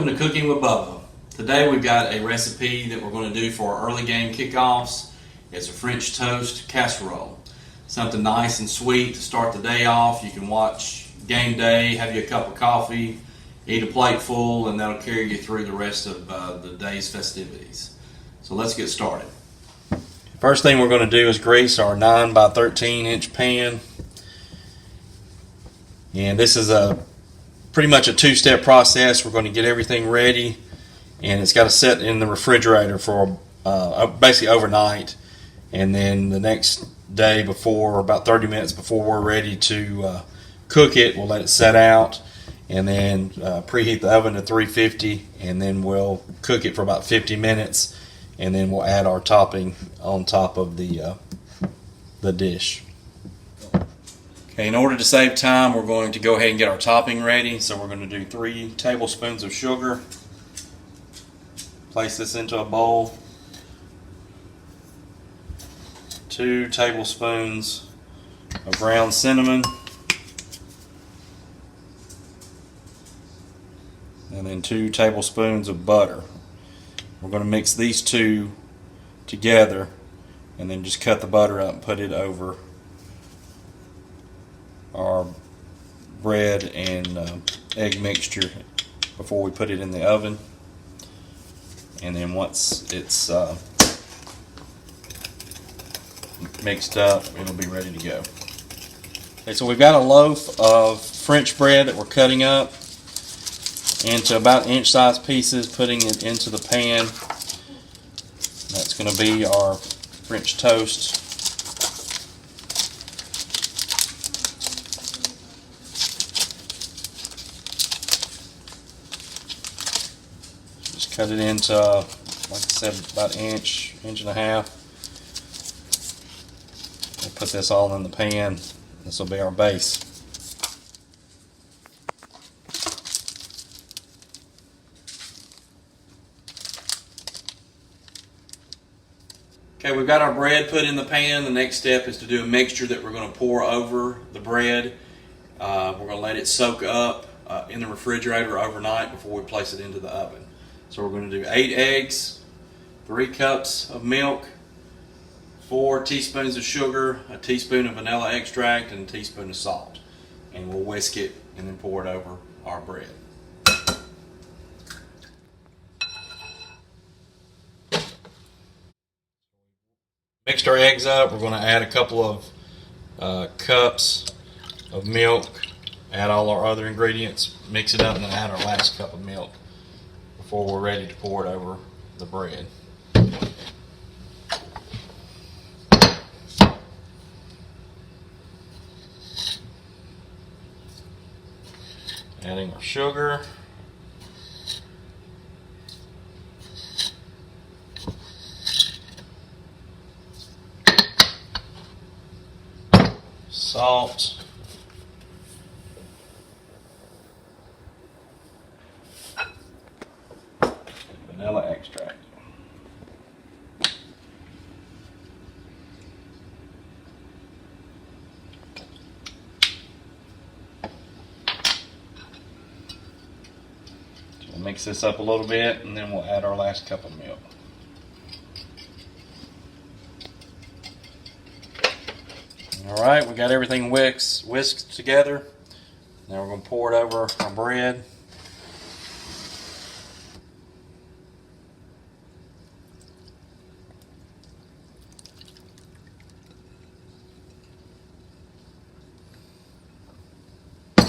Welcome to Cooking with Bubba. Today we've got a recipe that we're going to do for our early game kickoffs. It's a French toast casserole. Something nice and sweet to start the day off. You can watch game day, have you a cup of coffee, eat a plate full, and that'll carry you through the rest of the day's festivities. So let's get started. First thing we're going to do is grease our 9 by 13 inch pan. And this is pretty much a two-step process. We're going to get everything ready, and it's got to set in the refrigerator for basically overnight, and then the next day before, about 30 minutes before we're ready to cook it, we'll let it set out, and then preheat the oven to 350, and then we'll cook it for about 50 minutes, and then we'll add our topping on top of the dish. Okay, in order to save time, we're going to go ahead and get our topping ready. So we're going to do 3 tablespoons of sugar. Place this into a bowl. 2 tablespoons of ground cinnamon. And then 2 tablespoons of butter. We're going to mix these two together and then just cut the butter up and put it over our bread and egg mixture before we put it in the oven. And then once it's mixed up, it'll be ready to go. Okay, so we've got a loaf of French bread that we're cutting up into about inch-sized pieces, putting it into the pan. That's going to be our French toast. Just cut it into, like I said, about an inch and a half. We'll put this all in the pan. This will be our base. Okay, we've got our bread put in the pan. The next step is to do a mixture that we're going to pour over the bread. We're going to let it soak up in the refrigerator overnight before we place it into the oven. So we're going to do 8 eggs, 3 cups of milk, 4 teaspoons of sugar, a teaspoon of vanilla extract, and a teaspoon of salt. And we'll whisk it and then pour it over our bread. Mixed our eggs up. We're going to add a couple of cups of milk, add all our other ingredients, mix it up, and then add our last cup of milk before we're ready to pour it over the bread. Adding our sugar. Salt. Vanilla extract. So we'll mix this up a little bit, and then we'll add our last cup of milk. Alright, we got everything whisked together. Now we're going to pour it over our bread. We're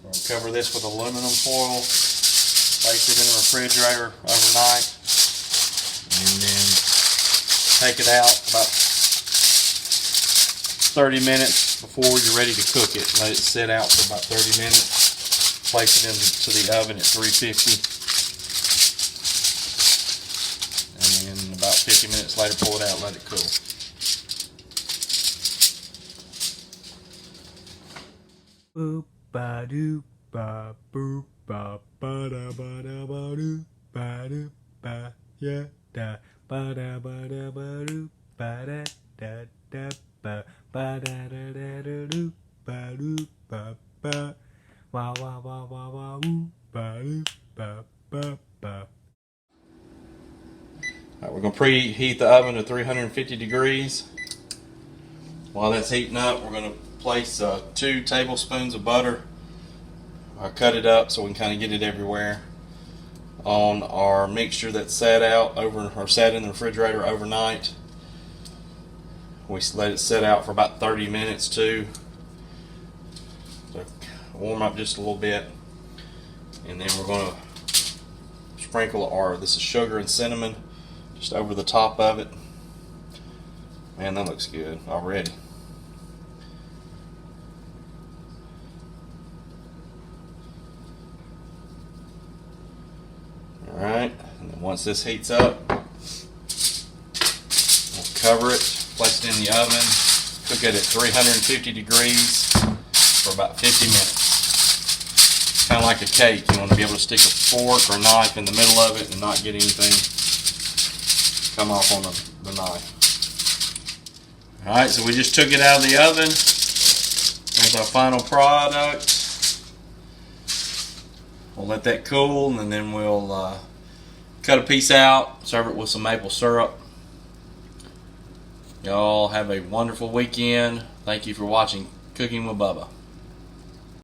going to cover this with aluminum foil, place it in the refrigerator overnight, and then take it out about 30 minutes before you're ready to cook it. Let it sit out for about 30 minutes. Place it into the oven at 350. And then about 50 minutes later, pull it out and let it cool. Boop ba doo ba boop ba ba da ba da ba doo ba yeah da ba da doo ba da ba ba da doo ba ba ba. Wah wah wah wah wah woo ba doo ba ba ba. Alright, we're going to preheat the oven to 350 degrees. While that's heating up, we're going to place 2 tablespoons of butter. I cut it up so we can kind of get it everywhere on our mixture that sat in the refrigerator overnight. We let it sit out for about 30 minutes too, to warm up just a little bit, and then we're going to sprinkle this is sugar and cinnamon just over the top of it. Man, that looks good already. Alright, and then once this heats up, we'll cover it, place it in the oven, cook it at 350 degrees for about 50 minutes. Kind of like a cake. You want to be able to stick a fork or knife in the middle of it and not get anything come off on the knife. Alright, so we just took it out of the oven. There's our final product. We'll let that cool, and then we'll cut a piece out, serve it with some maple syrup. Y'all have a wonderful weekend. Thank you for watching Cooking with Bubba.